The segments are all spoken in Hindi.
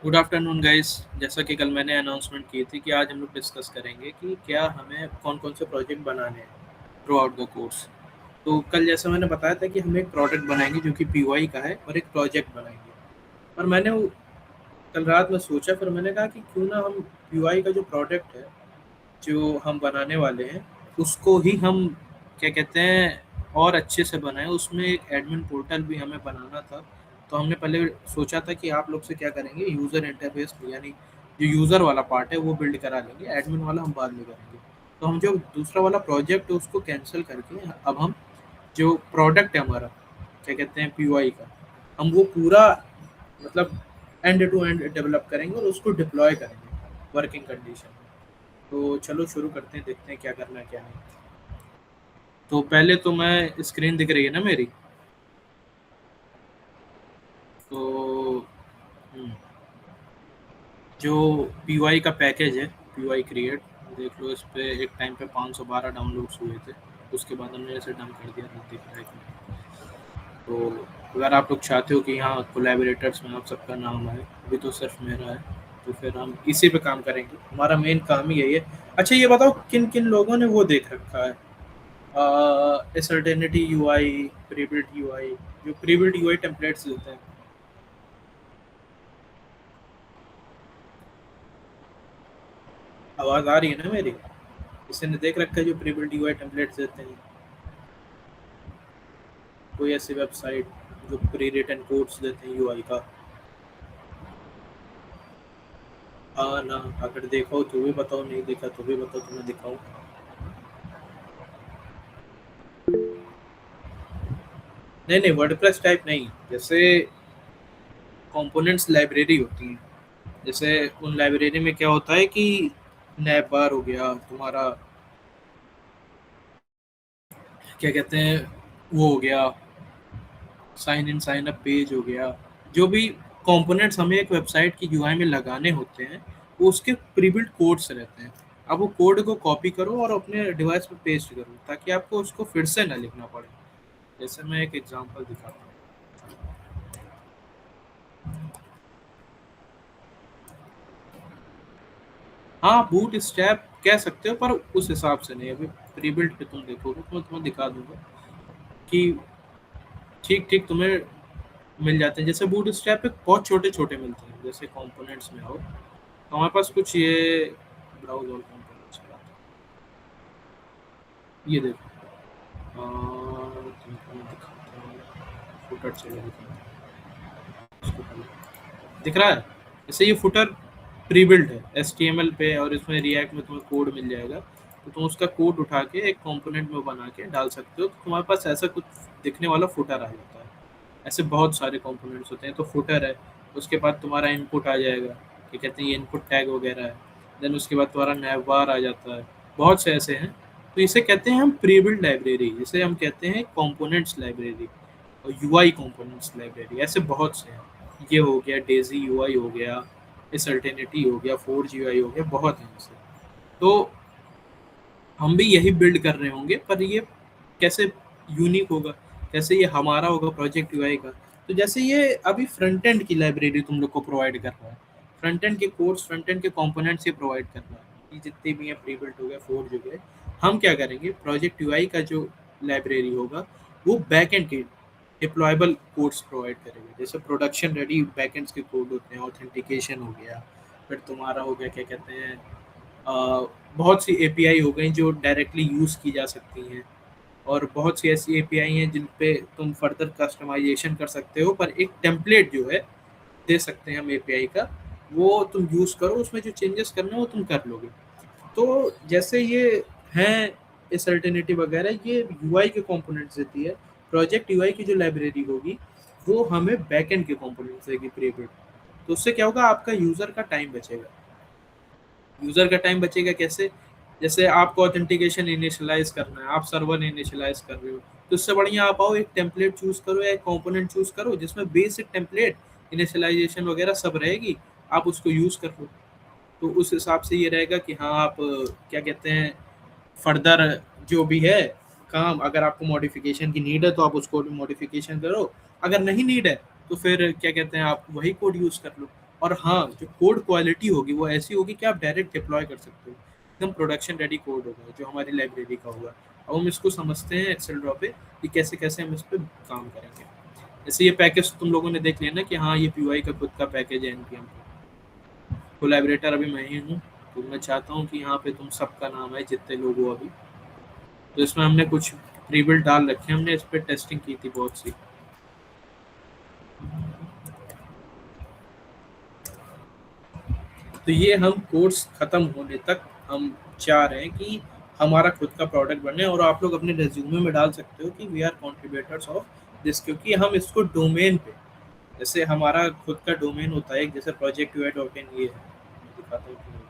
Good afternoon guys. जैसा कि कल मैंने अनाउंसमेंट की थी कि आज हम लोग डिस्कस करेंगे कि क्या हमें कौन कौन से प्रोजेक्ट बनाने हैं थ्रू आउट द कोर्स। तो कल जैसा मैंने बताया था कि हम एक प्रोडक्ट बनाएंगे जो कि पीवाई का है और एक प्रोजेक्ट बनाएंगे। और कल रात में सोचा, फिर मैंने कहा कि क्यों ना हम पीवाई का जो प्रोडक्ट है जो हम बनाने वाले हैं उसको ही हम क्या कहते हैं और अच्छे से बनाएं। उसमें एक एडमिन पोर्टल भी हमें बनाना था। तो हमने पहले सोचा था कि आप लोग से क्या करेंगे, यूज़र इंटरफेस यानी जो यूज़र वाला पार्ट है वो बिल्ड करा लेंगे, एडमिन वाला हम बाद में करेंगे। तो हम जो दूसरा वाला प्रोजेक्ट है उसको कैंसिल करके अब हम जो प्रोडक्ट है हमारा क्या कहते हैं पीवाई का, हम वो पूरा मतलब एंड टू एंड डेवलप करेंगे और उसको डिप्लॉय करेंगे वर्किंग कंडीशन में। तो चलो शुरू करते हैं, देखते हैं क्या करना है क्या नहीं। तो पहले तो मैं स्क्रीन दिख रही है ना मेरी। तो हम्म, जो पीवाई का पैकेज है पीवाई क्रिएट, देख लो इस पे एक टाइम पे 512 डाउनलोड्स हुए थे। उसके बाद हमने इसे डम कर दिया था, दिख रहा है कि नहीं। तो अगर आप लोग चाहते हो कि यहाँ कोलैबोरेटर्स में आप सबका नाम आए, अभी तो सिर्फ मेरा है, तो फिर हम इसी पे काम करेंगे, हमारा मेन काम ही यही है। अच्छा ये बताओ किन किन लोगों ने वो देख रखा है, असर्टेनिटी यूआई, प्रीबिल्ट यूआई, जो प्रीबिल्ट यूआई टेम्पलेट्स देते हैं। आवाज आ रही है ना मेरी? किसी ने देख रखा है जो प्रीबिल्ट यूआई टेम्पलेट्स देते हैं? कोई ऐसी वेबसाइट जो प्री रिटन कोड्स देते हैं यूआई का? हाँ ना, अगर देखा हो तो भी बताओ, नहीं देखा तो भी बताओ, तो मैं दिखाऊँ। नहीं नहीं, वर्डप्रेस टाइप नहीं, जैसे कंपोनेंट्स लाइब्रेरी होती है। जैसे उन लाइब्रेरी में क्या होता है कि नैप बार हो गया तुम्हारा, क्या कहते हैं, वो हो गया, sign in sign up page हो गया, जो भी कंपोनेंट्स हमें एक वेबसाइट की यूआई में लगाने होते हैं वो उसके प्रीबिल्ट कोड्स रहते हैं। अब वो कोड को कॉपी करो और अपने डिवाइस पे पेस्ट करो ताकि आपको उसको फिर से ना लिखना पड़े। जैसे मैं एक एग्जांपल दिखाता हूँ। हाँ, बूट स्ट्रैप कह सकते हो पर उस हिसाब से नहीं। अभी प्रीबिल्ट पे तुम देखोगे तो मैं तुम्हें दिखा दूंगा कि ठीक ठीक तुम्हें मिल जाते हैं। जैसे बूट स्ट्रैप पे बहुत छोटे छोटे मिलते हैं। जैसे कंपोनेंट्स में आओ तो हमारे पास कुछ ये ब्राउज और कंपोनेंट्स का, ये देखो, तुमको मैं दिखाता हूँ, फुटर चले दिखाता हूँ इसको पहले। दिख रहा है? जैसे ये फुटर प्री बिल्ट है HTML पे और इसमें रिएक्ट में तुम्हें कोड मिल जाएगा। तो तुम उसका कोड उठा के एक कंपोनेंट में बना के डाल सकते हो, तो तुम्हारे पास ऐसा कुछ दिखने वाला फुटर आ जाता है। ऐसे बहुत सारे कंपोनेंट्स होते हैं, तो फुटर है। उसके बाद तुम्हारा इनपुट आ जाएगा, क्या कहते हैं, ये इनपुट टैग वगैरह है। देन उसके बाद तुम्हारा नैवबार आ जाता है। बहुत से ऐसे हैं। तो इसे कहते हैं हम प्री बिल्ट लाइब्रेरी, जिसे हम कहते हैं कंपोनेंट्स लाइब्रेरी और यूआई कंपोनेंट्स लाइब्रेरी। ऐसे बहुत से हैं। ये हो गया, डेजी यूआई हो गया, इस अल्टरनेटी हो गया, फोर्ज यूआई हो गया, बहुत हैं ऐसे। तो हम भी यही बिल्ड कर रहे होंगे, पर ये कैसे यूनिक होगा, कैसे ये हमारा होगा प्रोजेक्ट यूआई का। तो जैसे ये अभी फ्रंट एंड की लाइब्रेरी तुम लोग को प्रोवाइड कर रहा है, फ्रंट एंड के कोर्स, फ्रंट एंड के कंपोनेंट्स ये प्रोवाइड कर रहा है, ये जितने भी हैं प्री बिल्ट हो गया, फोर्ज हो गया। हम क्या करेंगे, प्रोजेक्ट यूआई का जो लाइब्रेरी होगा वो बैक एंड के डिप्लॉयबल कोड्स प्रोवाइड करेंगे। जैसे प्रोडक्शन रेडी बैकएंड्स के कोड होते हैं, ऑथेंटिकेशन हो गया, फिर तुम्हारा हो गया क्या कहते हैं, बहुत सी एपीआई हो गई जो डायरेक्टली यूज़ की जा सकती हैं। और बहुत सी ऐसी एपीआई हैं जिन पे तुम फर्दर कस्टमाइजेशन कर सकते हो, पर एक टेम्पलेट जो है दे सकते हैं हम एपीआई का, वो तुम यूज़ करो, उसमें जो चेंजेस करने हैं वो तुम कर लोगे। तो जैसे ये हैं इस अल्टरनेटिव वगैरह, ये यूआई के कंपोनेंट्स देती है। प्रोजेक्ट यूआई की जो लाइब्रेरी होगी वो हमें बैकएंड के कंपोनेंट्स देगी प्रीबिल्ट। तो उससे क्या होगा, आपका यूज़र का टाइम बचेगा। यूज़र का टाइम बचेगा कैसे? जैसे आपको ऑथेंटिकेशन इनिशियलाइज करना है, आप सर्वर इनिशियलाइज कर रहे हो, तो उससे बढ़िया आप आओ एक टेम्पलेट चूज करो या एक कंपोनेंट चूज करो जिसमें बेसिक टेम्पलेट इनिशियलाइजेशन वगैरह सब रहेगी, आप उसको यूज़ कर लो। तो उस हिसाब से ये रहेगा कि हाँ आप क्या कहते हैं, फर्दर जो भी है काम, अगर आपको मॉडिफिकेशन की नीड है तो आप उसको मॉडिफिकेशन करो, अगर नहीं नीड है तो फिर क्या कहते हैं आप वही कोड यूज़ कर लो। और हाँ, जो कोड क्वालिटी होगी वो ऐसी होगी कि आप डायरेक्ट डिप्लॉय कर सकते हो, एकदम प्रोडक्शन रेडी कोड होगा जो हमारी लाइब्रेरी का होगा। अब हम इसको समझते हैं एक्सेल ड्रॉ पे कि कैसे कैसे हम इस पर काम करेंगे। जैसे ये पैकेज तुम लोगों ने देख लिया ना कि हाँ ये पीवाई का खुद का पैकेज है एनपीएम का। कोलैबोरेटर अभी मैं ही हूँ, तो मैं चाहता हूँ कि यहाँ पे तुम सबका नाम है जितने लोग हो अभी। तो इसमें हमने कुछ प्रीबिल्ड डाल रखे हैं, हमने इस पर टेस्टिंग की थी बहुत सी। तो ये हम कोर्स खत्म होने तक हम चाह रहे हैं कि हमारा खुद का प्रोडक्ट बने, और आप लोग अपने रेज्यूमे में डाल सकते हो कि we are contributors of this, क्योंकि हम इसको डोमेन पे, जैसे हमारा खुद का डोमेन होता है जैसे प्रोजेक्ट यूआई डॉट इन, ये है मैं दिखाता हूँ तुम्हें।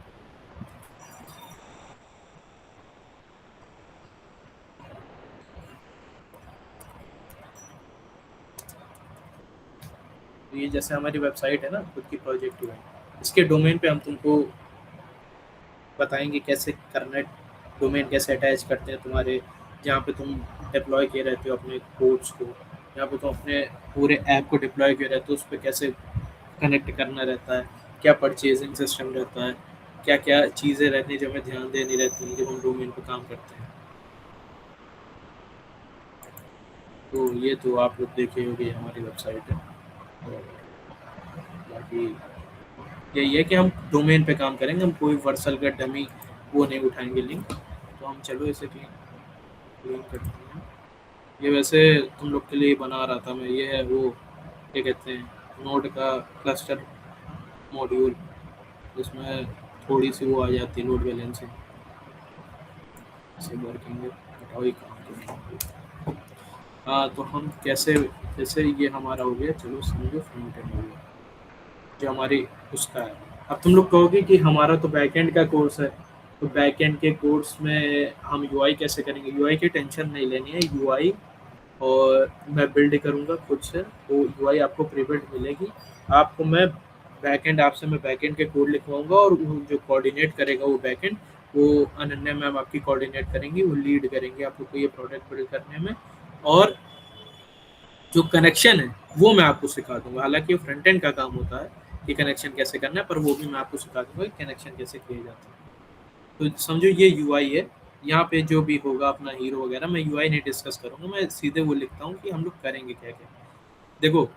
तो ये जैसे हमारी वेबसाइट है ना खुद की प्रोजेक्ट यूआई, इसके डोमेन पे हम तुमको बताएंगे कैसे करना है, डोमेन कैसे अटैच करते हैं तुम्हारे, जहाँ पे तुम डिप्लॉय किए रहते हो अपने कोड्स को, जहाँ पे तुम अपने पूरे ऐप को डिप्लॉय किए रहते हो उस पर कैसे कनेक्ट करना रहता है, क्या परचेजिंग सिस्टम रहता है, क्या क्या चीज़ें रहती हैं जो हमें ध्यान देनी रहती हैं जब हम डोमेन पे काम करते हैं। तो ये तो आप लोग देखे होंगे हमारी वेबसाइट है। और बाकी यही है कि हम डोमेन पे काम करेंगे, हम कोई वर्सल का डमी वो नहीं उठाएंगे लिंक। तो हम चलो इसे क्लीन क्लीन करते हैं। ये वैसे तुम लोग के लिए बना रहा था मैं, ये है वो क्या कहते हैं नोड का क्लस्टर मॉड्यूल, जिसमें थोड़ी सी वो आ जाती है लोड बैलेंसिंग से वर्किंग में, हटाओ ही काम करेंगे। हाँ तो हम कैसे, जैसे ये हमारा हो गया, चलो समझो फ्रंट एंड हो गया जो हमारी उसका है। अब तुम लोग कहोगे कि हमारा तो बैकएंड का कोर्स है, तो बैकएंड के कोर्स में हम यूआई कैसे करेंगे? यूआई की टेंशन नहीं लेनी है, यूआई और मैं बिल्ड करूँगा खुद से, तो यूआई आपको प्री बिल्ड मिलेगी। आपको मैं बैकएंड, आपसे मैं बैकएंड के कोड लिखवाऊंगा, और वो जो कोऑर्डिनेट करेगा वो बैकएंड, वो अनन्या मैम आपकी कोऑर्डिनेट करेंगी, वो लीड करेंगे आप लोग को ये प्रोडक्ट बिल्ड करने में। और जो कनेक्शन है वो मैं आपको सिखा दूंगा, हालांकि फ्रंट एंड का काम होता है कि कनेक्शन कैसे करना है, पर वो भी मैं आपको सिखा दूंगा कि कनेक्शन कैसे किए जाते हैं। तो समझो ये यूआई है, यहाँ पे जो भी होगा अपना हीरो वगैरह, मैं यूआई नहीं डिस्कस करूंगा, मैं सीधे वो लिखता हूँ कि हम लोग करेंगे क्या क्या। देखो,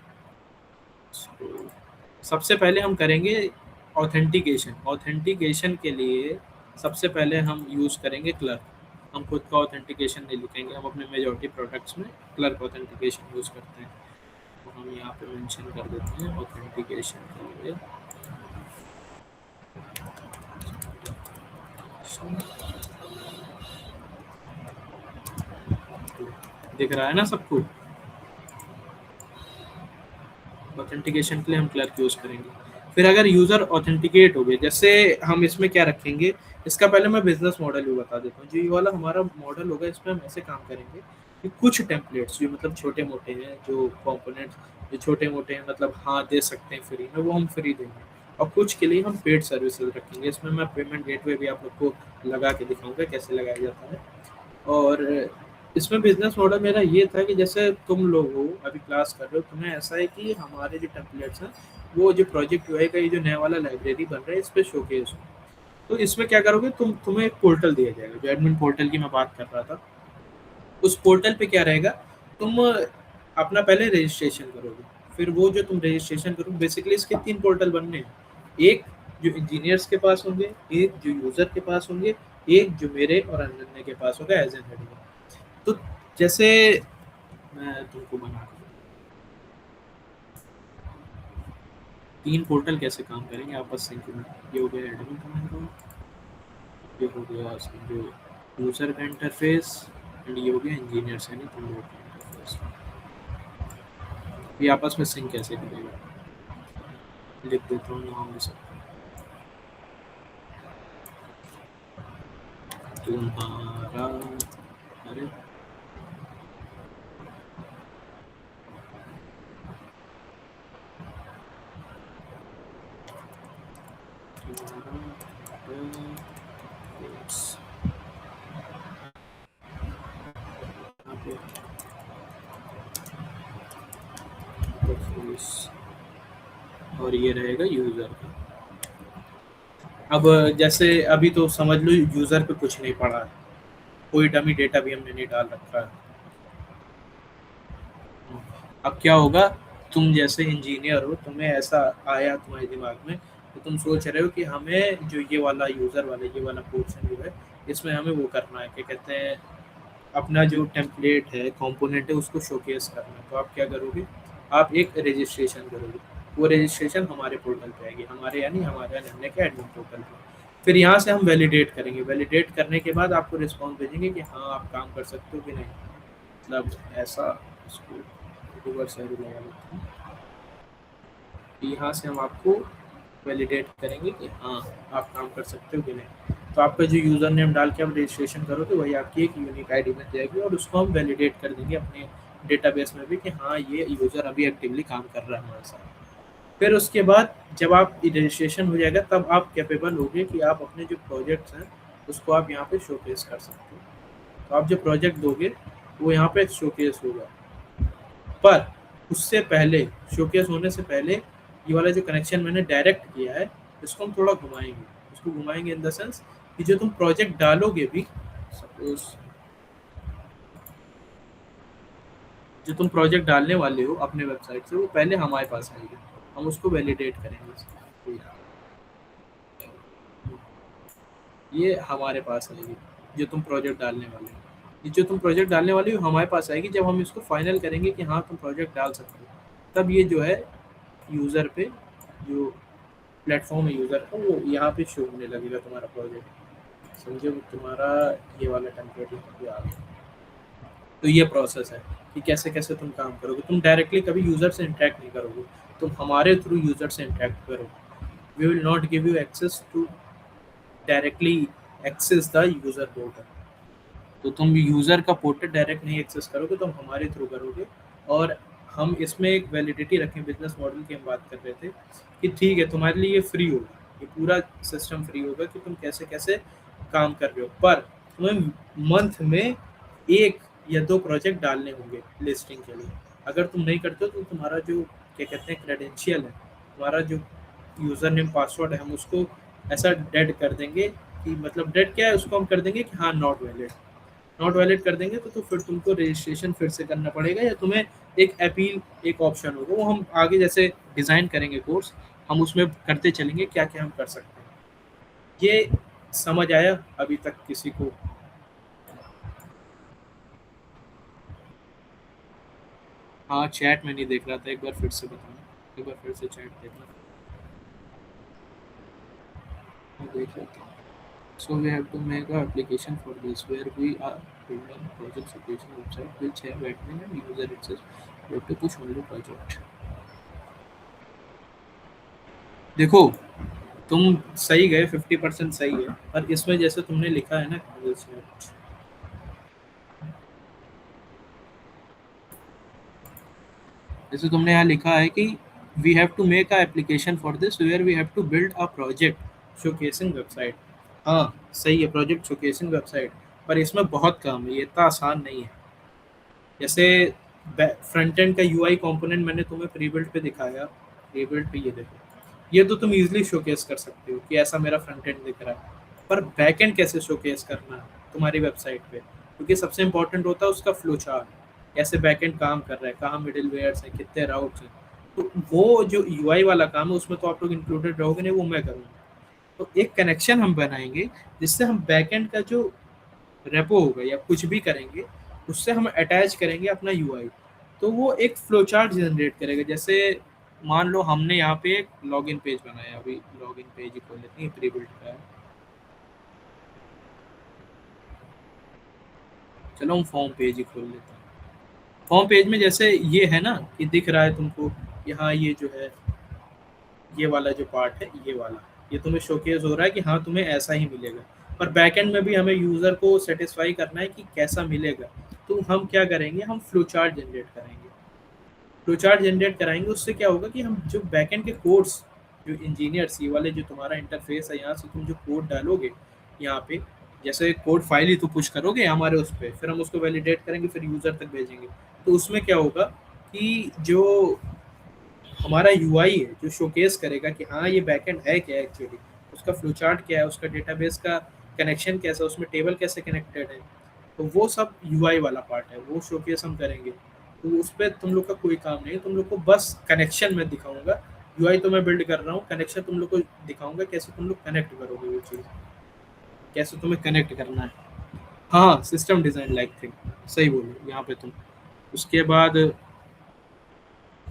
सबसे पहले हम करेंगे ऑथेंटिकेशन। ऑथेंटिकेशन के लिए सबसे पहले हम यूज़ करेंगे क्लर्क। हम खुद का ऑथेंटिकेशन नहीं लिखेंगे, हम अपने मेजॉरिटी प्रोडक्ट्स में क्लर्क ऑथेंटिकेशन यूज़ करते हैं। तो हम यहाँ पे मेंशन कर देते हैं ऑथेंटिकेशन के लिए। दिख रहा है ना सबको? ऑथेंटिकेशन के लिए हम क्लर्क यूज़ करेंगे। फिर अगर यूज़र ऑथेंटिकेट हो गए, जैसे हम इसमें क्या रखेंगे, इसका पहले मैं बिजनेस मॉडल भी बता देता हूँ। जो ये वाला हमारा मॉडल होगा इसमें हम ऐसे काम करेंगे कि कुछ टेम्पलेट्स जो मतलब छोटे मोटे हैं, जो कंपोनेंट्स जो छोटे मोटे हैं, मतलब हाँ दे सकते हैं फ्री में, वो हम फ्री देंगे। और कुछ के लिए हम पेड सर्विसेज रखेंगे। इसमें मैं पेमेंट गेटवे भी आप लोग को लगा के दिखाऊंगा कैसे लगाया जाता है। और इसमें बिजनेस मॉडल मेरा ये था कि जैसे तुम लोग हो अभी क्लास कर रहे हो, तुम्हें ऐसा है कि हमारे जो टेम्पलेट्स हैं वो जो प्रोजेक्ट यूआई का ये जो नया वाला लाइब्रेरी बन रहा है इस पे शोकेस हो। तो इसमें क्या करोगे तुम्हें एक पोर्टल दिया जाएगा, जो एडमिन पोर्टल की मैं बात कर रहा था। उस पोर्टल पे क्या रहेगा, तुम अपना पहले रजिस्ट्रेशन करोगे। फिर वो जो तुम रजिस्ट्रेशन करोगे, बेसिकली इसके 3 पोर्टल बनने हैं। एक जो इंजीनियर्स के पास होंगे, एक जो यूजर के पास होंगे, एक जो मेरे और अनन्या के पास होगा एज एन एडमिन। तो जैसे मैं तुमको बना के 3 पोर्टल कैसे काम करेंगे आपस सिंक में। ये हो गया एडमिन का, ये हो गया समझो यूजर का इंटरफेस, एंड ये हो गया इंजीनियर्स यानी तुम लोग का इंटरफेस। ये आपस में सिंक कैसे करेगा, लिख देता हूँ नाम में सब। तुम्हारा, अरे और ये रहेगा यूज़र का। अब जैसे अभी तो समझ लो यूज़र पे कुछ नहीं पड़ा है, कोई डमी डेटा भी हमने नहीं डाल रखा है। अब क्या होगा, तुम जैसे इंजीनियर हो, तुम्हें ऐसा आया तुम्हारे दिमाग में, तो तुम सोच रहे हो कि हमें जो ये वाला यूज़र वाला ये वाला पोर्शन जो है, इसमें हमें वो करना है, क्या कहते हैं, अपना जो टेम्पलेट है, कंपोनेंट है, उसको शोकेस करना है। तो आप क्या करोगे, आप एक रजिस्ट्रेशन करोगे। वो रजिस्ट्रेशन हमारे पोर्टल पे आएगी, हमारे यानी हमारे निर्णय के एडमिन पोर्टल पे। फिर यहाँ से हम वैलिडेट करेंगे, वैलिडेट करने के बाद आपको रिस्पॉन्स भेजेंगे कि हाँ आप काम कर सकते हो कि नहीं। मतलब ऐसा इसको रिवर्स साइड लगा लेते हैं। यहाँ से हम आपको वैलिडेट करेंगे कि हाँ आप काम कर सकते हो कि नहीं। तो आपका जो यूज़र नेम डाल के आप रजिस्ट्रेशन करोगे वही आपकी एक यूनिक आईडी बन जाएगी, और उसको हम वैलिडेट कर देंगे अपने डेटाबेस में भी कि हाँ ये यूज़र अभी एक्टिवली काम कर रहा है हमारे साथ। फिर उसके बाद जब आप रजिस्ट्रेशन हो जाएगा तब आप कैपेबल होगे कि आप अपने जो प्रोजेक्ट्स हैं उसको आप यहाँ पे शोकेस कर सकते हो। तो आप जो प्रोजेक्ट दोगे वो यहाँ पे शोकेस होगा, पर उससे पहले, शोकेस होने से पहले, ये वाला जो कनेक्शन मैंने डायरेक्ट किया है इसको हम थोड़ा घुमाएंगे। उसको घुमाएंगे इन द सेंस कि जो तुम प्रोजेक्ट डालोगे भी, सपोज जो तुम प्रोजेक्ट डालने वाले हो अपने वेबसाइट से, वो पहले हमारे पास आएगी, हम उसको वैलिडेट करेंगे। ये हमारे पास आएगी जो तुम प्रोजेक्ट डालने वाले हो। ये जो तुम प्रोजेक्ट डालने वाले हो हमारे पास आएगी, जब हम इसको फाइनल करेंगे कि हाँ तुम प्रोजेक्ट डाल सकते हो, तब ये जो है यूज़र पे, जो प्लेटफॉर्म है यूज़र का, वो यहाँ पे शो होने लगेगा तुम्हारा प्रोजेक्ट। समझो तुम्हारा ये वाला टेम्पलेट यहाँ पे आ गया। तो ये प्रोसेस है कि कैसे कैसे तुम काम करोगे। तुम डायरेक्टली कभी यूज़र से इंटरेक्ट नहीं करोगे, तुम हमारे थ्रू यूज़र से इंटरेक्ट करोगे। We will not give you access to directly access the user portal. तो तुम यूज़र का पोर्टल डायरेक्ट नहीं एक्सेस करोगे, तुम हमारे थ्रू करोगे। और हम इसमें एक वैलिडिटी रखें, बिजनेस मॉडल की हम बात कर रहे थे कि ठीक है तुम्हारे लिए ये फ्री होगा, ये पूरा सिस्टम फ्री होगा कि तुम कैसे कैसे काम कर रहे हो, पर तुम्हें मंथ में 1 या 2 प्रोजेक्ट डालने होंगे लिस्टिंग के लिए। अगर तुम नहीं करते हो तो तुम्हारा जो क्या कहते हैं क्रेडेंशियल है, तुम्हारा जो यूज़र नेम पासवर्ड है, हम उसको ऐसा डेड कर देंगे कि, मतलब डेड क्या है, उसको हम कर देंगे कि हाँ नॉट वैलिड। नॉट वैलिड कर देंगे तो फिर तुमको रजिस्ट्रेशन फिर से करना पड़ेगा, या तुम्हें एक अपील एक ऑप्शन होगा, वो हम आगे जैसे डिज़ाइन करेंगे कोर्स, हम उसमें करते चलेंगे क्या क्या हम कर सकते हैं। ये समझ आया अभी तक किसी को? हाँ चैट में नहीं देख रहा था, एक बार फिर से बताना, एक बार फिर से चैट देखना, मैं देख लेता हूँ। So we have to make a application for this where we are building project application website which have admin and user access. We have to push only project. देखो तुम सही गए, 50% सही है, पर इसमें जैसे तुमने लिखा है ना, जैसे तुमने यहाँ लिखा है कि we have to make a application for this where we have to build a project showcasing website. हाँ सही है, प्रोजेक्ट शोकेसिंग वेबसाइट, पर इसमें बहुत काम है, ये इतना आसान नहीं है। जैसे फ्रंट एंड का यूआई कंपोनेंट मैंने तुम्हें प्री बिल्ड पे दिखाया, प्री बिल्ड पे ये देखो, ये तो तुम इजीली शोकेस कर सकते हो कि ऐसा मेरा फ्रंट एंड दिख रहा है, पर बैक एंड कैसे शोकेस करना है तुम्हारी वेबसाइट पे, क्योंकि सबसे इंपॉर्टेंट होता है उसका फ्लो चार्ट, कैसे बैक एंड काम कर रहा है, कहाँ मिडिल वेयर्स हैं, कितने राउट्स हैं। तो वो जो यूआई वाला काम है उसमें तो आप लोग इंक्लूडेड रहोगे नहीं, वो मैं करूँगा। तो एक कनेक्शन हम बनाएंगे जिससे हम बैक एंड का जो रेपो होगा या कुछ भी करेंगे उससे हम अटैच करेंगे अपना यूआई, तो वो एक फ्लो चार्ट जनरेट करेगा। जैसे मान लो हमने यहाँ पे एक लॉगिन पेज बनाया, अभी लॉगिन पेज ही खोल लेते हैं, प्री बिल्ड का है, चलो हम फॉर्म पेज ही खोल लेते हैं। फॉर्म पेज में जैसे ये है ना कि दिख रहा है तुमको यहाँ, ये जो है ये वाला जो पार्ट है, ये वाला, ये तुम्हें शोकेस हो रहा है कि हाँ तुम्हें ऐसा ही मिलेगा, पर बैकएंड में भी हमें यूज़र को सेटिस्फाई करना है कि कैसा मिलेगा। तो हम क्या करेंगे, हम फ्लो चार्ट जनरेट करेंगे, फ्लो चार्ट जनरेट कराएंगे। उससे क्या होगा कि हम जो बैकएंड के कोड्स, जो इंजीनियर्स, ये वाले जो तुम्हारा इंटरफेस है, यहाँ से तुम जो कोड डालोगे यहाँ पे, जैसे कोड फाइल ही तो पुश करोगे हमारे उस पर, फिर हम उसको वैलिडेट करेंगे, फिर यूज़र तक भेजेंगे। तो उसमें क्या होगा कि जो हमारा यूआई है जो शोकेस करेगा कि हाँ ये बैकएंड है क्या एक्चुअली, उसका फ्लो चार्ट क्या है, उसका डेटाबेस का कनेक्शन कैसा है, उसमें टेबल कैसे कनेक्टेड है। तो वो सब यूआई वाला पार्ट है, वो शोकेस हम करेंगे। तो उस पर तुम लोग का कोई काम नहीं है, तुम लोग को बस कनेक्शन में दिखाऊंगा। यूआई तो मैं बिल्ड कर रहा हूँ, कनेक्शन तुम लोग को दिखाऊंगा कैसे तुम लोग कनेक्ट करोगे वो चीज़, कैसे तुम्हें कनेक्ट करना है। हाँ, सिस्टम डिज़ाइन लाइक थिंग, सही बोलो यहाँ पे तुम। उसके बाद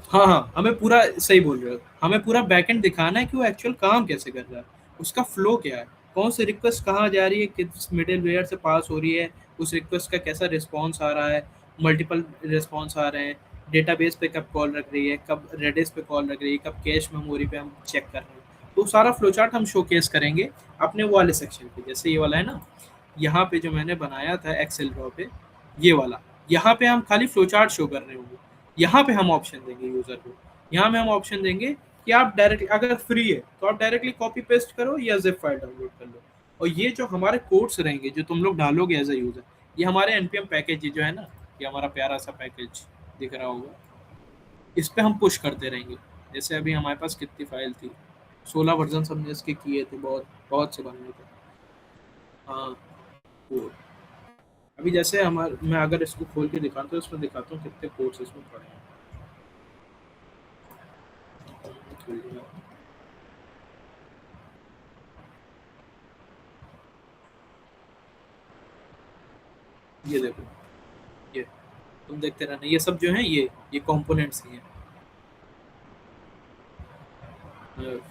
हाँ, हाँ, हमें पूरा सही बोल रहे हो। हमें पूरा बैकएंड दिखाना है कि वो एक्चुअल काम कैसे कर रहा है, उसका फ्लो क्या है, कौन सी रिक्वेस्ट कहाँ जा रही है, किस मिडलवेयर से पास हो रही है, उस रिक्वेस्ट का कैसा रिस्पॉन्स आ रहा है, मल्टीपल रिस्पॉन्स आ रहे हैं, डेटाबेस पे कब कॉल रख रही है, कब रेडिस पे कॉल रख रही है, कब कैश मेमोरी पे हम चेक कर रहे हैं। तो सारा फ्लो चार्ट हम शोकेस करेंगे अपने वो वाले सेक्शन पे। जैसे ये वाला है ना, यहाँ पे जो मैंने बनाया था एक्सेल ड्रॉ पे, ये वाला, यहाँ पे हम खाली फ्लो चार्ट शो कर रहे होंगे। यहाँ पे हम ऑप्शन देंगे यूजर को, यहाँ में हम ऑप्शन देंगे कि आप डायरेक्टली अगर फ्री है तो आप डायरेक्टली कॉपी पेस्ट करो या जिप फाइल डाउनलोड कर लो। और ये जो हमारे कोड्स रहेंगे जो तुम लोग डालोगे एज ए यूजर, ये हमारे एनपीएम पैकेज जो है ना, ये हमारा प्यारा सा पैकेज दिख रहा होगा, इस पे हम पुश करते रहेंगे। जैसे अभी हमारे पास कितनी फाइल थी, 16 वर्जन हमने इसके किए थे, बहुत बहुत से बनने थे। हाँ, कोड अभी जैसे हमारे, मैं अगर इसको खोल के दिखाता हूँ, इसमें दिखाता हूँ कितने कोड्स इसमें पड़े हैं। ये देखो, ये तुम देखते रहना, ये सब जो है ये कंपोनेंट्स ही हैं।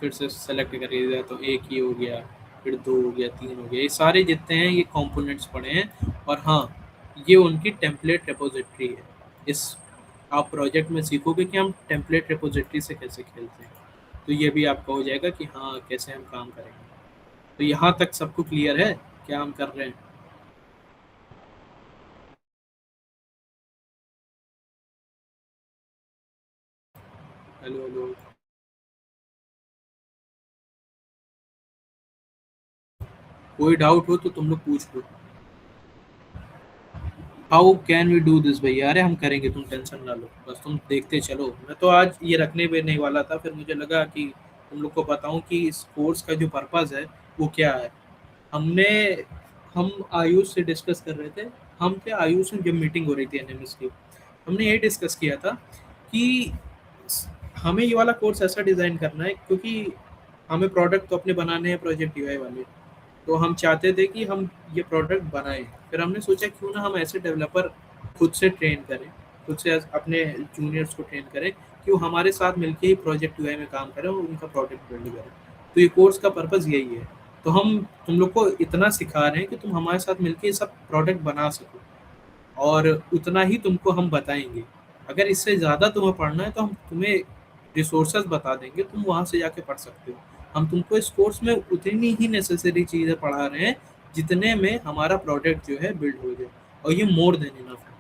फिर से सेलेक्ट करिएगा तो एक ही हो गया, फिर दो हो गया, तीन हो गया, ये सारे जितने हैं ये कंपोनेंट्स पड़े हैं। और हाँ, ये उनकी टेम्पलेट रिपोजिटरी है। इस आप प्रोजेक्ट में सीखोगे कि हम टेम्पलेट रिपोजिटरी से कैसे खेलते हैं, तो ये भी आपका हो जाएगा कि हाँ कैसे हम काम करेंगे। तो यहाँ तक सबको क्लियर है क्या हम कर रहे हैं। हेलो हेलो, कोई डाउट हो तो तुम लोग पूछ लो। How can we do this भैया, अरे हम करेंगे, तुम टेंशन ना लो, बस तुम देखते चलो। मैं तो आज ये रखने भी नहीं वाला था, फिर मुझे लगा कि तुम लोग को बताऊं कि इस कोर्स का जो पर्पज़ है वो क्या है। हमने हम आयुष से डिस्कस कर रहे थे, हम थे आयुष में जब मीटिंग हो रही थी एनएमएस की, हमने ये डिस्कस किया था कि हमें ये वाला कोर्स ऐसा डिज़ाइन करना है, क्योंकि हमें प्रोडक्ट तो अपने बनाने हैं प्रोजेक्ट यूआई वाले। तो हम चाहते थे कि हम ये प्रोडक्ट बनाएं। फिर हमने सोचा क्यों ना हम ऐसे डेवलपर खुद से ट्रेन करें, खुद से अपने जूनियर्स को ट्रेन करें कि वो हमारे साथ मिलके ही प्रोजेक्ट यूआई में काम करें और उनका प्रोडक्ट बिल्ड करें। तो ये कोर्स का पर्पज़ यही है। तो हम तुम लोग को इतना सिखा रहे हैं कि तुम हमारे साथ मिलके ये सब प्रोडक्ट बना सको, और उतना ही तुमको हम बताएंगे। अगर इससे ज़्यादा तुम्हें पढ़ना है तो हम तुम्हें रिसोर्सेज बता देंगे, तुम वहाँ से जाके पढ़ सकते हो। हम तुमको इस कोर्स में उतनी ही नेसेसरी चीज़ें पढ़ा रहे हैं जितने में हमारा प्रोडक्ट जो है बिल्ड हो जाए, और ये मोर देन इनफ है,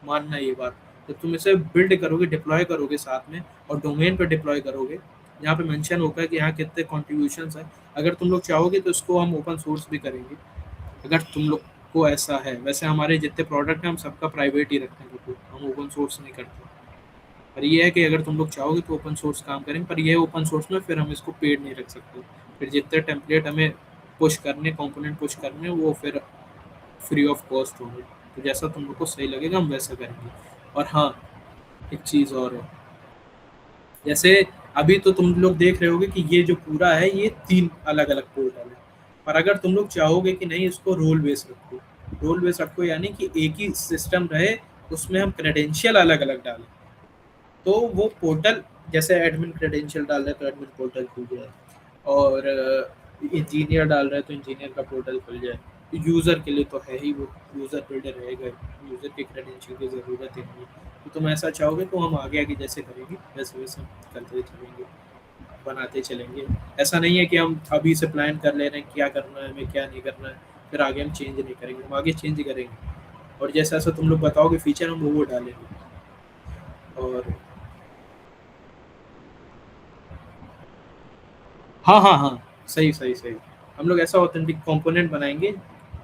मानना ये बात। जब तुम इसे बिल्ड करोगे, डिप्लॉय करोगे साथ में, और डोमेन पर डिप्लॉय करोगे, यहाँ पे मेंशन होगा कि यहाँ कितने कॉन्ट्रीब्यूशंस हैं। अगर तुम लोग चाहोगे तो इसको हम ओपन सोर्स भी करेंगे, अगर तुम लोग को ऐसा है। वैसे हमारे जितने प्रोडक्ट हैं हम सबका प्राइवेट ही रखते हैं, बिल्कुल हम ओपन सोर्स नहीं करते। पर ये है कि अगर तुम लोग चाहोगे तो ओपन सोर्स काम करें, पर ये ओपन सोर्स में फिर हम इसको पेड नहीं रख सकते। फिर जितने टेम्पलेट हमें पुश करने, कंपोनेंट पुश करने, वो फिर फ्री ऑफ कॉस्ट होंगे। तो जैसा तुम लोग को सही लगेगा हम वैसा करेंगे। और हाँ, एक चीज़ और है, जैसे अभी तो तुम लोग देख रहे होगे कि ये जो पूरा है ये 3 अलग-अलग पोर्टल है। पर अगर तुम लोग चाहोगे कि नहीं इसको रोल बेस रखो, रोल बेस रखो यानी कि एक ही सिस्टम रहे, उसमें हम क्रेडेंशियल अलग-अलग डालें। तो वो पोर्टल, जैसे एडमिन क्रेडेंशियल डाल रहे हैं तो एडमिन पोर्टल खुल जाए, और इंजीनियर डाल रहे हैं तो इंजीनियर का पोर्टल खुल जाए। यूज़र के लिए तो है ही वो, यूज़र बिल्डर रहेगा, यूज़र के क्रेडेंशियल की ज़रूरत ही नहीं है। तो तुम ऐसा चाहोगे तो हम आगे आगे जैसे करेंगे वैसे वैसे हम करते चलेंगे, बनाते चलेंगे। ऐसा नहीं है कि हम अभी से प्लान कर ले रहे हैं क्या करना है, हमें क्या नहीं करना है, फिर आगे हम चेंज नहीं करेंगे, हम आगे चेंज करेंगे। और जैसा जैसा तुम लोग बताओगे फीचर हम वो डालेंगे। और हाँ, हाँ, हाँ, सही, सही, सही। हम लोग ऐसा ऑथेंटिक कंपोनेंट बनाएँगे,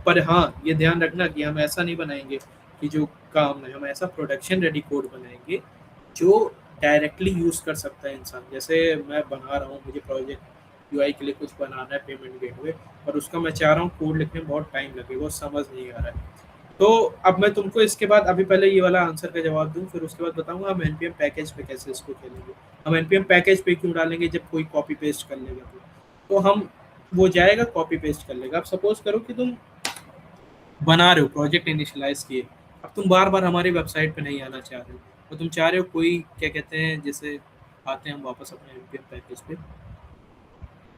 पर हाँ, ये ध्यान रखना कि हम ऐसा नहीं बनाएँगे कि जो काम है, हम ऐसा प्रोडक्शन रेडी कोड बनाएँगे, जो डायरेक्टली यूज़ कर सकता है इंसान। जैसे मैं बना रहा हूँ, मुझे प्रोजेक्ट यूआई के लिए कुछ बनाना है पेमेंट गेटवे, और उसका मैं चाह रहा हूँ कोड लिखने में बहुत टाइम लगे, वो समझ नहीं आ रहा है। तो अब मैं तुमको इसके बाद अभी पहले ये वाला आंसर का जवाब दूँ, फिर उसके बाद बताऊँगा हम एनपीएम पैकेज पे कैसे इसको खेलेंगे। हम एनपीएम पैकेज पे क्यों डालेंगे जब कोई कॉपी पेस्ट कर लेगा तो हम वो जाएगा कॉपी पेस्ट कर लेगा। अब सपोज करो कि तुम बना रहे हो, प्रोजेक्ट इनिशियलाइज किए, अब तुम बार बार हमारी वेबसाइट पे नहीं आना चाह रहे हो, तो तुम चाह रहे हो कोई क्या कहते हैं, जैसे आते हैं हम वापस अपने एनपीएम पैकेज पे।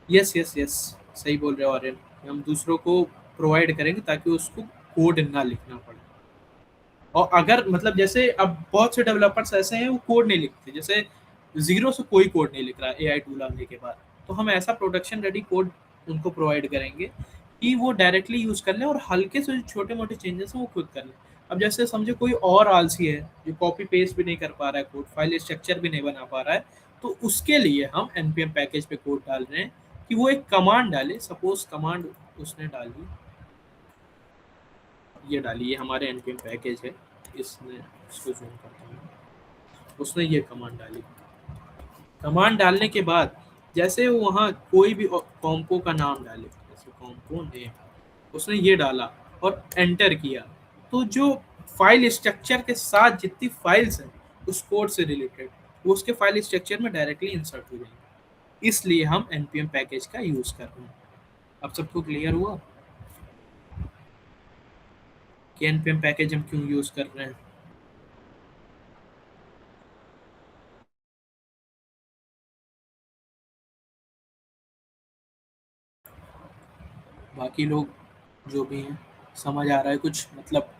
यस यस यस, सही बोल रहे हो आर्यन, हम दूसरों को प्रोवाइड करेंगे ताकि उसको कोड ना लिखना पड़े। और अगर मतलब जैसे अब बहुत से डेवलपर्स ऐसे हैं वो कोड नहीं लिखते, जैसे जीरो से कोई कोड नहीं लिख रहा एआई टूल आने के बाद, तो हम ऐसा प्रोडक्शन रेडी कोड उनको प्रोवाइड करेंगे कि वो डायरेक्टली यूज कर लें और हल्के से जो छोटे मोटे चेंजेस हैं वो खुद कर लें। अब जैसे समझो कोई और आलसी है जो कॉपी पेस्ट भी नहीं कर पा रहा है, कोड फाइल स्ट्रक्चर भी नहीं बना पा रहा है, तो उसके लिए हम एनपीएम पैकेज पे कोड डाल रहे हैं कि वो एक कमांड डाले। सपोज कमांड उसने डाली, ये डाली, ये हमारे एनपीएम पैकेज है, इसने इसको जूम करता हूँ, उसने ये कमांड डाली। कमांड डालने के बाद जैसे वो वहाँ कोई भी कॉम्पो का नाम डाले, जैसे कॉम्पो नेम, उसने ये डाला और एंटर किया, तो जो फाइल स्ट्रक्चर के साथ जितनी फाइल्स हैं उस कोड से रिलेटेड, वो उसके फाइल स्ट्रक्चर में डायरेक्टली इंसर्ट हो जाएंगे। इसलिए हम एनपीएम पैकेज का यूज कर रहे हैं। अब सबको क्लियर हुआ कि एनपीएम पैकेज हम क्यों यूज कर रहे हैं। बाकी लोग जो भी हैं, समझ आ रहा है कुछ, मतलब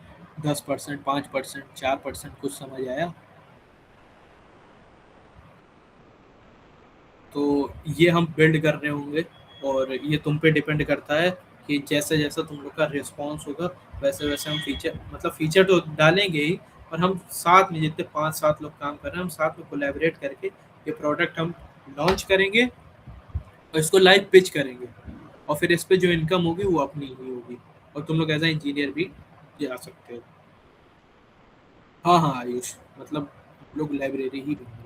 10%, 5%, 4% कुछ समझ आया। तो ये हम बिल्ड कर रहे होंगे, और ये तुम पे डिपेंड करता है कि जैसे जैसा तुम लोग का रिस्पॉन्स होगा वैसे वैसे हम फीचर, मतलब फीचर तो डालेंगे ही, और हम साथ में जितने 5-7 लोग काम कर रहे हैं हम साथ में कोलैबोरेट करके ये प्रोडक्ट हम लॉन्च करेंगे और इसको लाइव पिच करेंगे, और फिर इस पे जो इनकम होगी वो अपनी ही होगी, और तुम लोग एज ए इंजीनियर भी जा सकते हो। हाँ हाँ आयुष, मतलब हम लोग लाइब्रेरी ही बनेंगे।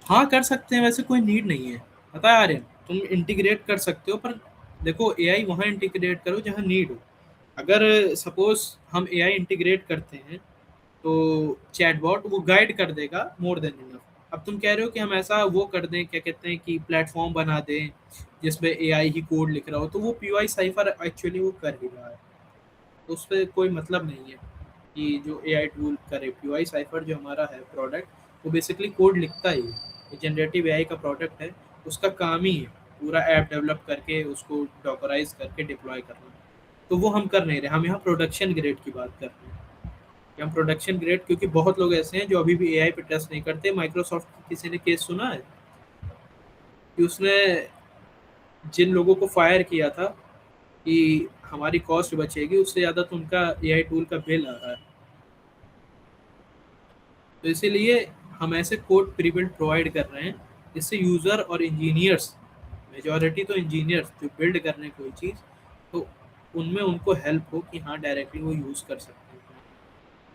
हाँ कर सकते हैं, वैसे कोई नीड नहीं है, पता है आर्यन, तुम इंटीग्रेट कर सकते हो, पर देखो एआई वहाँ इंटीग्रेट करो जहाँ नीड हो। अगर सपोज हम एआई इंटीग्रेट करते हैं तो चैटबॉट वो गाइड कर देगा मोर देन इनफ। अब तुम कह रहे हो कि हम ऐसा वो कर दें, क्या कहते हैं कि प्लेटफॉर्म बना दें जिसमें एआई ही कोड लिख रहा हो, तो वो पीवाई साइफर एक्चुअली वो कर ही रहा है, तो उस पर कोई मतलब नहीं है कि जो एआई टूल करे। पीवाई साइफर जो हमारा है प्रोडक्ट, वो बेसिकली कोड लिखता ही है, ये जनरेटिव एआई का प्रोडक्ट है, उसका काम ही है पूरा ऐप डेवलप करके उसको डॉकराइज करके डिप्लॉय करना। तो वो हम कर नहीं रहे, हम यहाँ प्रोडक्शन ग्रेड की बात कर रहे हैं कि हम प्रोडक्शन ग्रेड, क्योंकि बहुत लोग ऐसे हैं जो अभी भी एआई पे ट्रस्ट नहीं करते। माइक्रोसॉफ्ट किसी ने केस सुना है कि उसने जिन लोगों को फायर किया था कि हमारी कॉस्ट बचेगी, उससे ज़्यादा तो उनका एआई टूल का बिल आ रहा है। तो इसीलिए हम ऐसे कोड प्रीबिल्ड प्रोवाइड कर रहे हैं जिससे यूज़र और इंजीनियर्स, मेजॉरिटी तो इंजीनियर्स जो बिल्ड कर रहे हैं कोई चीज़, तो उनमें उनको हेल्प हो कि हाँ डायरेक्टली वो यूज़ कर सकते हैं,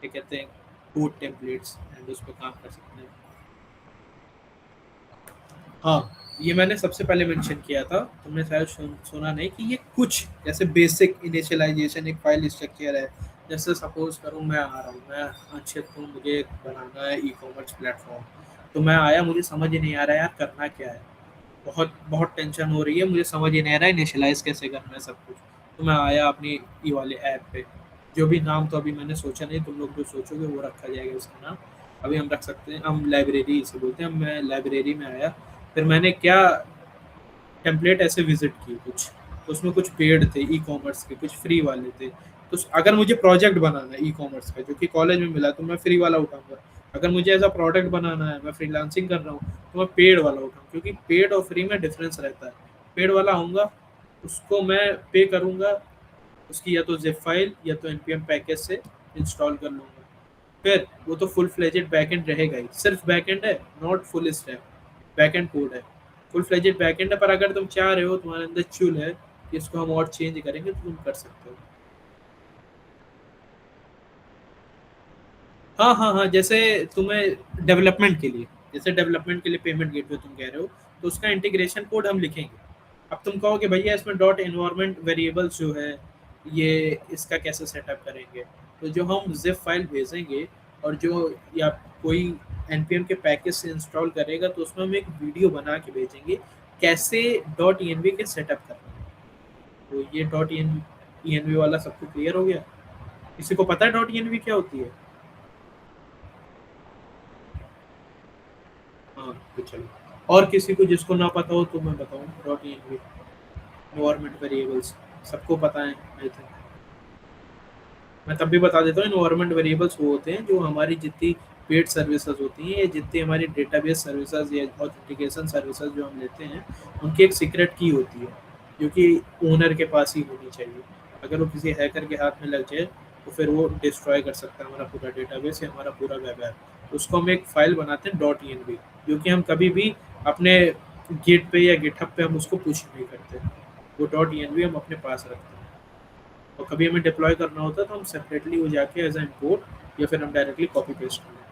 क्या कहते हैं, कोड टेम्पलेट्स, एंड उस पर काम कर सकते हैं। हाँ, ये मैंने सबसे पहले मेंशन किया था, तुमने शायद सुना नहीं, कि ये कुछ जैसे बेसिक इनिशियलाइजेशन एक फाइल स्ट्रक्चर है। जैसे सपोज करूँ मैं आ रहा हूँ, मैं अंशित हूँ, मुझे बनाना है ई कॉमर्स प्लेटफॉर्म, तो मैं आया, मुझे समझ ही नहीं आ रहा है यार करना क्या है, बहुत बहुत टेंशन हो रही है, मुझे समझ ही नहीं आ रहा है इनिशियलाइज कैसे करना है सब कुछ। तो मैं आया अपनी ई वाले ऐप पे, जो भी नाम तो अभी मैंने सोचा नहीं, तुम लोग जो सोचोगे वो रखा जाएगा उसका नाम। अभी हम रख सकते हैं, हम लाइब्रेरी इसे बोलते हैं। मैं लाइब्रेरी में आया, फिर मैंने क्या टेम्पलेट ऐसे विजिट किए कुछ, तो उसमें कुछ पेड थे ई कॉमर्स के, कुछ फ्री वाले थे। तो अगर मुझे प्रोजेक्ट बनाना है ई कॉमर्स का जो कि कॉलेज में मिला, तो मैं फ्री वाला उठाऊंगा। अगर मुझे ऐसा प्रोडक्ट बनाना है, मैं फ्रीलांसिंग कर रहा हूँ, तो मैं पेड वाला उठाऊँ, क्योंकि पेड और फ्री में डिफरेंस रहता है। पेड वाला आऊँगा, उसको मैं पे करूँगा, उसकी या तो जिप फाइल या तो एनपीएम पैकेज से इंस्टॉल कर लूँगा। फिर वो तो फुल फ्लेजेड बैकएंड रहेगा ही, सिर्फ बैकएंड है, not full stack, backend code है, फुल फ्लेजेड बैकएंड है। पर अगर तुम चाह रहे हो, तुम्हारे अंदर चुल है कि इसको हम और चेंज करेंगे, तो तुम कर सकते हो। हाँ हाँ हाँ, जैसे तुम्हें डेवलपमेंट के लिए, जैसे डेवलपमेंट के लिए पेमेंट गेटवे तुम कह रहे हो, तो उसका इंटीग्रेशन कोड हम लिखेंगे। अब तुम कहोगे भैया इसमें डॉट इन्वायरमेंट वेरिएबल्स जो है, ये इसका कैसे सेटअप करेंगे? तो जो हम जिप फाइल भेजेंगे, और जो या कोई npm के पैकेज से इंस्टॉल करेगा, तो उसमें हम एक वीडियो बना के भेजेंगे कैसे डॉट env के सेटअप करना है। तो ये डॉट env वाला सबको क्लियर हो गया? किसी को पता है डॉट env क्या होती है? हाँ, तो चलो, और किसी को जिसको ना पता हो तो मैं बताऊँ डॉट env इन्वायरमेंट वेरिएबल्स सबको पता है आई थिंक। मैं तब भी बता देता हूँ, इन्वायरमेंट वेरिएबल्स वो होते हैं जो हमारी जितनी पेड सर्विसेज होती हैं, या जितनी हमारी डेटाबेस सर्विसेज या ऑथेंटिकेशन सर्विसेज जो हम लेते हैं, उनकी एक सीक्रेट की होती है, जो कि ओनर के पास ही होनी चाहिए। अगर वो किसी हैकर के हाथ में लग जाए, तो फिर वो डिस्ट्रॉय कर सकता है हमारा पूरा डेटाबेस या हमारा पूरा वेब ऐप। तो उसको हम एक फाइल बनाते हैं डॉट env, जो कि हम कभी भी अपने गिट पे या गिटहब पे हम उसको पुश नहीं करते। वो डॉट env हम अपने पास रखते हैं, और कभी हमें डिप्लॉय करना होता है तो हम सेपरेटली वो जाके एज ए इम्पोर्ट, या फिर हम डायरेक्टली कॉपी पेस्ट कर लेते हैं।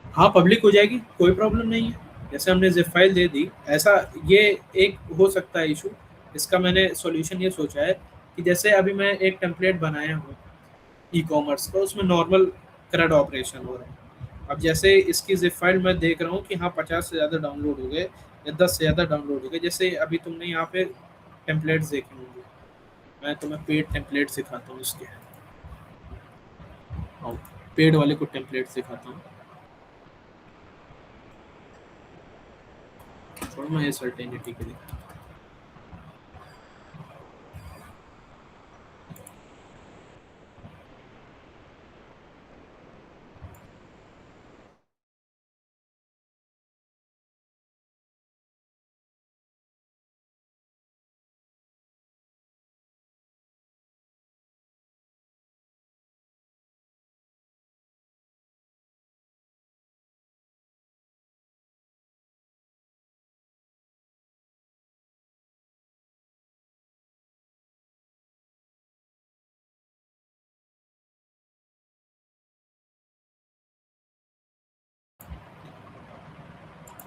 हाँ, पब्लिक हो जाएगी, कोई प्रॉब्लम नहीं है। जैसे हमने जिप फाइल दे दी, ऐसा ये एक हो सकता है इशू। इसका मैंने सॉल्यूशन ये सोचा है कि जैसे अभी मैं एक टेम्पलेट बनाया हूँ ई कॉमर्स का, उसमें नॉर्मल CRUD ऑपरेशन हो रहा है। अब जैसे इसकी जिप फाइल मैं देख रहा हूँ कि हाँ 50 से ज़्यादा डाउनलोड हो गए, या 10 से ज़्यादा डाउनलोड हो गए। जैसे अभी तुमने यहाँ पे टेम्पलेट्स देखे होंगे, मैं तुम्हें पेड टेम्पलेट सिखाता हूँ इसके। हाँ, पेड वाले को टेम्पलेट सिखाता हूँ। छोड़, मैं ये सर्टेनिटी के लिए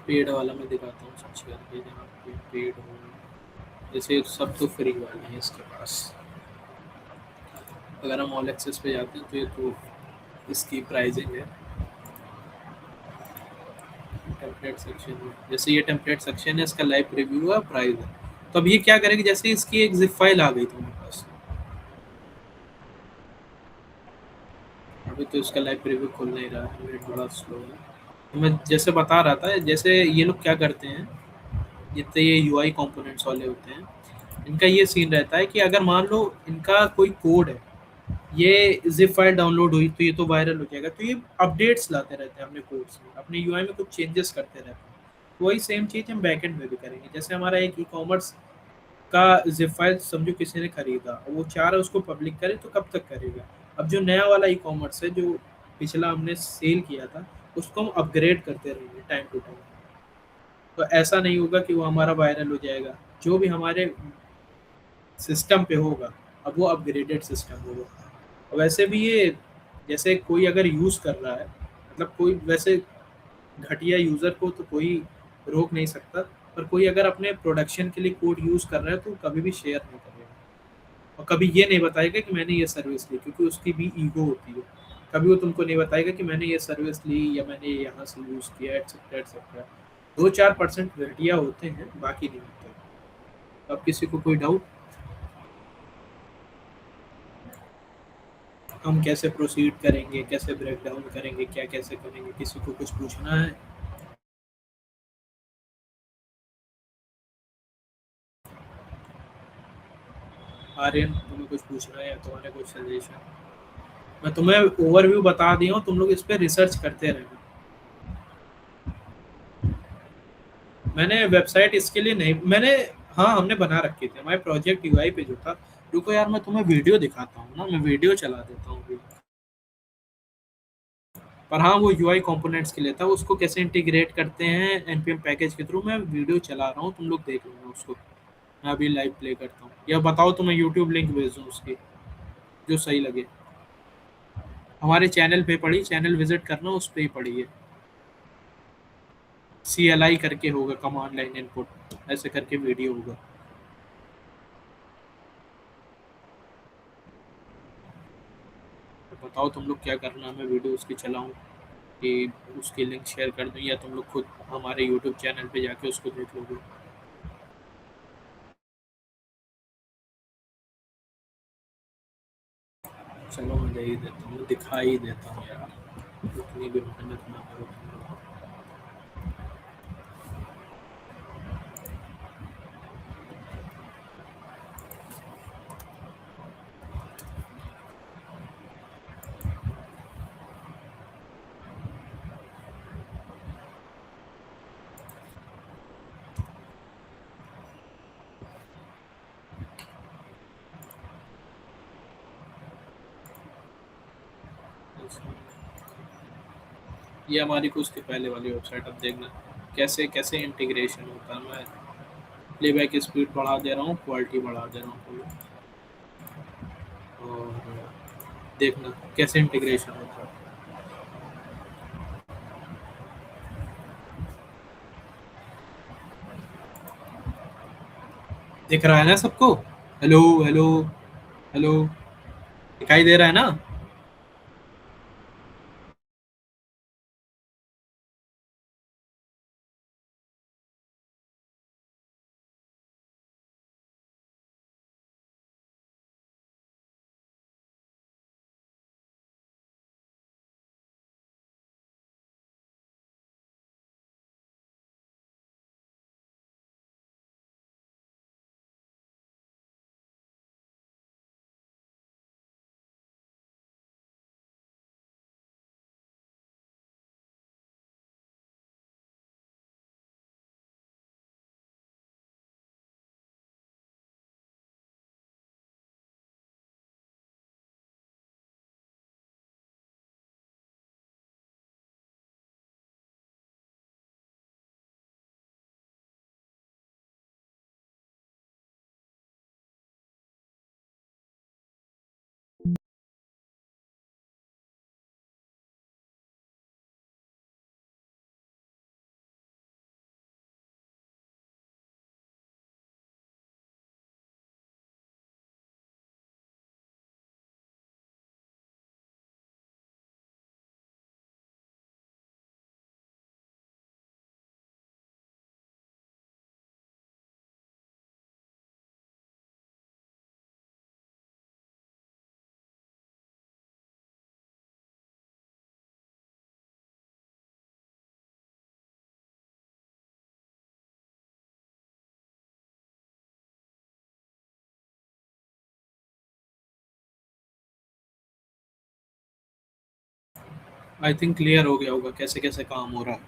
पेड वाला मैं दिखाता हूँ सर्च करके, जहाँ पे पेड हो। जैसे सब तो फ्री वाले हैं इसके पास। अगर हम ऑल एक्सेस पे जाते हैं तो ये तो इसकी प्राइसिंग है। टेम्पलेट सेक्शन में, जैसे ये टेम्पलेट सेक्शन है, इसका लाइव प्रीव्यू है, प्राइस है। तो अब ये क्या करेगी, जैसे इसकी एक जिप फाइल आ गई तुम्हारे पास, अभी तो इसका लाइव प्रीव्यू खुल नहीं रहा है, नेट बड़ा स्लो है। तो मैं जैसे बता रहा था, जैसे ये लोग क्या करते हैं, जितने ये यूआई कंपोनेंट्स वाले होते हैं, इनका ये सीन रहता है कि अगर मान लो इनका कोई कोड है, ये जिप फाइल डाउनलोड हुई तो ये तो वायरल हो जाएगा, तो ये अपडेट्स लाते रहते हैं अपने कोड्स में, अपने यूआई में कुछ चेंजेस करते रहते हैं। तो वही सेम चीज़ हम बैकएंड में भी करेंगे। जैसे हमारा एक ई कॉमर्स का जिप फाइल समझो किसी ने खरीदा, और वो चाह रहा है उसको पब्लिक करे, तो कब तक करेगा? अब जो नया वाला ई कॉमर्स है, जो पिछला हमने सेल किया था, उसको हम अपग्रेड करते रहेंगे टाइम टू टाइम। तो ऐसा नहीं होगा कि वो हमारा वायरल हो जाएगा। जो भी हमारे सिस्टम पे होगा, अब वो अपग्रेडेड सिस्टम होगा। और वैसे भी ये, जैसे कोई अगर यूज़ कर रहा है, मतलब कोई वैसे घटिया यूज़र को तो कोई रोक नहीं सकता, पर कोई अगर अपने प्रोडक्शन के लिए कोड यूज़ कर रहा है, तो कभी भी शेयर नहीं करेगा, और कभी ये नहीं बताएगा कि मैंने ये सर्विस ली, क्योंकि उसकी भी ईगो होती है। कभी वो तुमको नहीं बताएगा कि मैंने ये सर्विस ली, या मैंने ये यहाँ से यूज़ किया, एटसेट्रा एटसेट्रा। 2-4% घटिया होते हैं, बाकी नहीं होते। अब किसी को कोई डाउट? हम कैसे प्रोसीड करेंगे, कैसे ब्रेक डाउन करेंगे, क्या कैसे करेंगे, किसी को कुछ पूछना है? आर्यन, तुम्हें कुछ पूछना है या तुम्हारे कुछ सजेशन? मैं तुम्हें ओवरव्यू बता दिया हूँ, तुम लोग इस पे रिसर्च करते रहना। मैंने वेबसाइट इसके लिए नहीं, मैंने, हाँ हमने बना रखी थी हमारे प्रोजेक्ट यूआई पे जो था। रुको यार, मैं तुम्हें वीडियो दिखाता हूँ ना, मैं वीडियो चला देता हूँ अभी। पर हाँ, वो यूआई कंपोनेंट्स के लिए था, उसको कैसे इंटीग्रेट करते हैं एनपीएम पैकेज के थ्रू, मैं वीडियो चला रहा हूँ, तुम लोग देख लेना उसको। मैं अभी लाइव प्ले करता हूँ, या बताओ तुम्हें यूट्यूब लिंक भेज दूँ उसकी, जो सही लगे। हमारे चैनल पे पड़ी, चैनल विजिट करना, उस पे ही पड़ी है। CLI करके होगा, कमांड लाइन इनपुट, ऐसे करके वीडियो होगा। तो बताओ तुम लोग क्या करना, मैं वीडियो उसकी चलाऊं कि उसकी लिंक शेयर कर दूं, या तुम लोग खुद हमारे यूट्यूब चैनल पे जाके उसको देख लोगे? चलो मैं दे ही देता हूँ, दिखा ही देता हूँ यार, उतनी भी मेहनत ना करो तुम लोग। ये हमारी कुछ के पहले वाली वेबसाइट, अब देखना कैसे कैसे इंटीग्रेशन होता है। मैं प्लेबैक स्पीड बढ़ा दे रहा हूँ, क्वालिटी बढ़ा दे रहा हूँ थोड़ी, और देखना कैसे इंटीग्रेशन होता है। दिख रहा है ना सबको? हेलो हेलो हेलो, दिखाई दे रहा है ना? आई थिंक क्लियर हो गया होगा कैसे कैसे काम हो रहा है।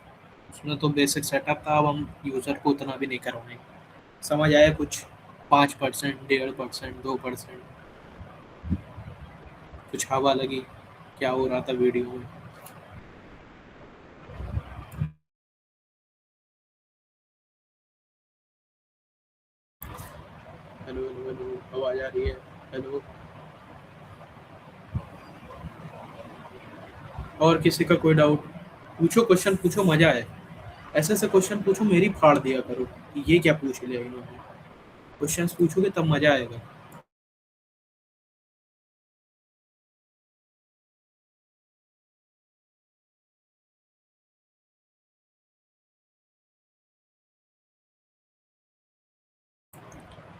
उसमें तो बेसिक सेटअप था, अब हम यूज़र को उतना भी नहीं करवाएंगे। समझ आया कुछ? 5%, 1.5%, 2%, कुछ हवा लगी क्या हो रहा था वीडियो में? हेलो हेलो हेलो, आवाज़ आ रही है? हेलो। और किसी का कोई डाउट? पूछो, क्वेश्चन पूछो, मजा आए। ऐसे ऐसे क्वेश्चन पूछो, मेरी फाड़ दिया करो कि ये क्या पूछ लिया इन्होंने। क्वेश्चंस पूछोगे तब मजा आएगा।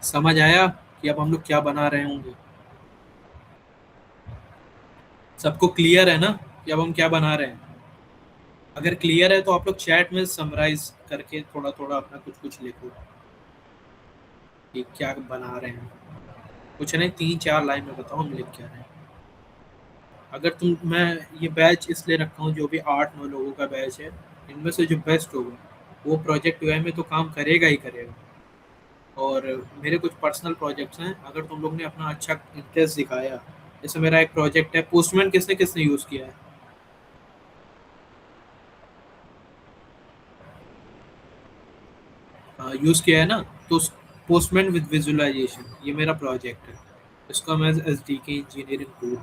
समझ आया कि अब हम लोग क्या बना रहे होंगे? सबको क्लियर है ना कि अब हम क्या बना रहे हैं? अगर क्लियर है तो आप लोग चैट में समराइज करके थोड़ा थोड़ा अपना कुछ कुछ लिखो कि क्या बना रहे हैं। कुछ नहीं, 3-4 लाइन में बताओ हम लिख क्या रहे हैं। अगर तुम, मैं ये बैच इसलिए रखा हूँ, जो भी 8-9 लोगों का बैच है, इनमें से जो बेस्ट होगा वो प्रोजेक्ट यूआई में तो काम करेगा ही करेगा। और मेरे कुछ पर्सनल प्रोजेक्ट्स हैं, अगर तुम लोग ने अपना अच्छा इंटरेस्ट दिखाया, जैसे मेरा एक प्रोजेक्ट है पोस्टमैन, किसने किसने यूज़ किया है? यूज़ किया है ना? तो पोस्टमैन विद विजुअलाइजेशन ये मेरा प्रोजेक्ट है। इसको हम एज डी के इंजीनियरिंग टूल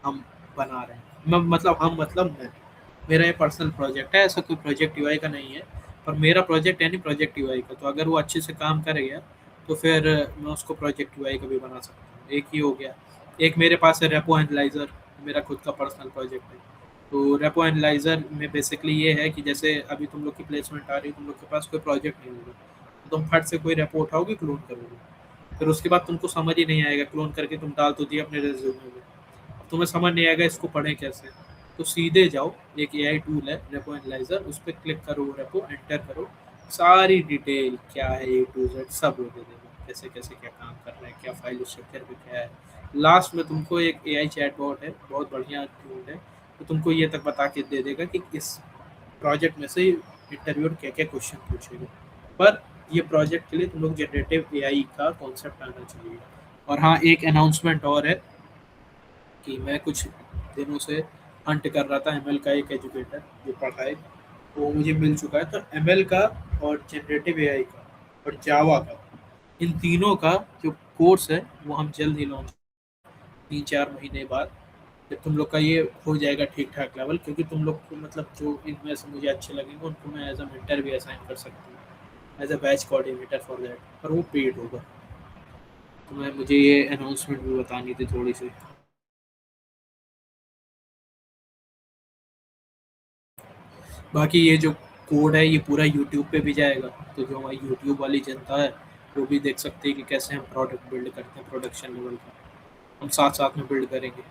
हम बना रहे हैं। मतलब हम मतलब मैं मेरा ये पर्सनल प्रोजेक्ट है, ऐसा कोई प्रोजेक्ट यूआई का नहीं है। पर मेरा प्रोजेक्ट है नहीं प्रोजेक्ट यूआई का, तो अगर वो अच्छे से काम करेगा तो फिर मैं उसको प्रोजेक्ट यूआई का भी बना सकता हूँ। एक ही हो गया। एक मेरे पास है रेपो एनालाइजर, मेरा खुद का पर्सनल प्रोजेक्ट है। तो रेपो एनालाइजर में बेसिकली ये है कि जैसे अभी तुम लोग की प्लेसमेंट आ रही है, तुम लोग के पास कोई प्रोजेक्ट नहीं होगा, तो तुम फट से कोई रेपो उठाओगे, क्लोन करोगे। फिर उसके बाद तुमको समझ ही नहीं आएगा, क्लोन करके तुम डाल तो दिए अपने रेज्यूमे में, तुम्हें समझ नहीं आएगा इसको पढ़ें कैसे। तो सीधे जाओ, एक एआई टूल है रेपो एनालाइजर, उस पर क्लिक करो, रेपो एंटर करो, सारी डिटेल क्या है ए टू जेड सब वो दे देगा, कैसे कैसे क्या काम कर रहा है, क्या फाइल स्ट्रक्चर पे क्या है। लास्ट में तुमको एक एआई चैटबॉट है, बहुत बढ़िया टूल है, तो तुमको ये तक बता के दे देगा कि इस प्रोजेक्ट में से इंटरव्यूअर क्या क्या क्वेश्चन पूछेगा। पर ये प्रोजेक्ट के लिए तुम लोग जनरेटिव एआई का कॉन्सेप्ट आना चाहिए। और हाँ, एक अनाउंसमेंट और है कि मैं कुछ दिनों से हंट कर रहा था एमएल का एक एजुकेटर जो पढ़ाए, वो मुझे मिल चुका है। तो एमएल का और जनरेटिव एआई का और जावा का, इन तीनों का जो कोर्स है वो हम जल्द ही लॉन्च, 3-4 महीने बाद, जब तुम लोग का ये हो जाएगा ठीक ठाक लेवल, क्योंकि तुम लोग को मतलब जो इनमें से मुझे अच्छे लगेंगे उनको मैं एज अ मेंटर भी असाइन कर सकता हूँ, as a batch coordinator for that, पर वो पेड होगा। तो मैं मुझे ये अनाउंसमेंट भी बतानी थी थोड़ी सी। बाकी ये जो कोड है ये पूरा यूट्यूब पे भी जाएगा, तो जो हमारी यूट्यूब वाली जनता है वो भी देख सकते हैं कि कैसे हम प्रोडक्ट बिल्ड करते हैं प्रोडक्शन लेवल का। हम साथ साथ में बिल्ड करेंगे,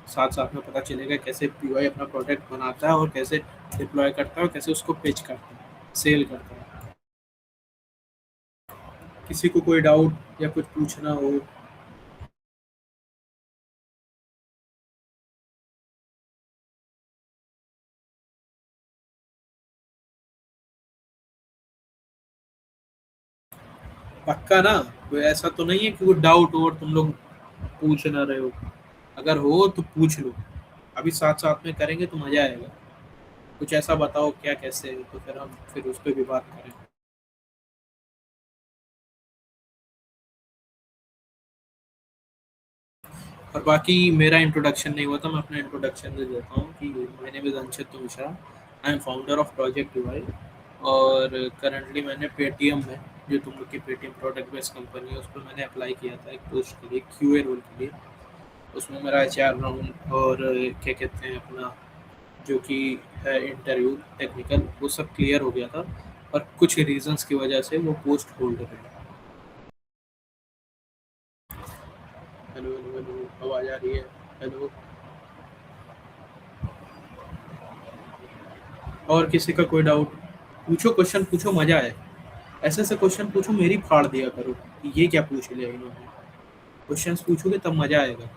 साथ साथ में पता चलेगा कैसे पीवाई अपना प्रोडक्ट बनाता है और कैसे डिप्लॉय करता है और कैसे उसको पिच करता है, सेल करता है। किसी को कोई डाउट या कुछ पूछना हो। पक्का ना? कोई ऐसा तो नहीं है कि कोई डाउट हो और तुम लोग पूछ ना रहे हो? अगर हो तो पूछ लो, अभी साथ साथ में करेंगे तो मजा आएगा। कुछ ऐसा बताओ क्या कैसे है, तो फिर हम फिर उस पर भी बात करें। और बाकी मेरा इंट्रोडक्शन नहीं हुआ था, मैं अपना इंट्रोडक्शन दे देता हूँ कि my name is Anshit Mishra, I am founder of project UI. और करंटली मैंने पेटीएम में, जो तुम लोग की पेटीएम प्रोडक्ट बेस्ड कंपनी है, उस पर मैंने अप्लाई किया था एक पोस्ट के लिए, क्यूए रोल के लिए। उसमें मेरा एचआर राउंड और क्या कहते हैं अपना जो कि है इंटरव्यू टेक्निकल, वो सब क्लियर हो गया था। और कुछ रीजंस की वजह से वो पोस्ट होल्ड रही। हेलो हेलो हेलो, आवाज़ आ रही है? हेलो। और किसी का कोई डाउट? पूछो, क्वेश्चन पूछो, मजा है। ऐसे ऐसे क्वेश्चन पूछो, मेरी फाड़ दिया करो कि ये क्या पूछ लिया इन्होंने। क्वेश्चंस पूछोगे तब मजा आएगा।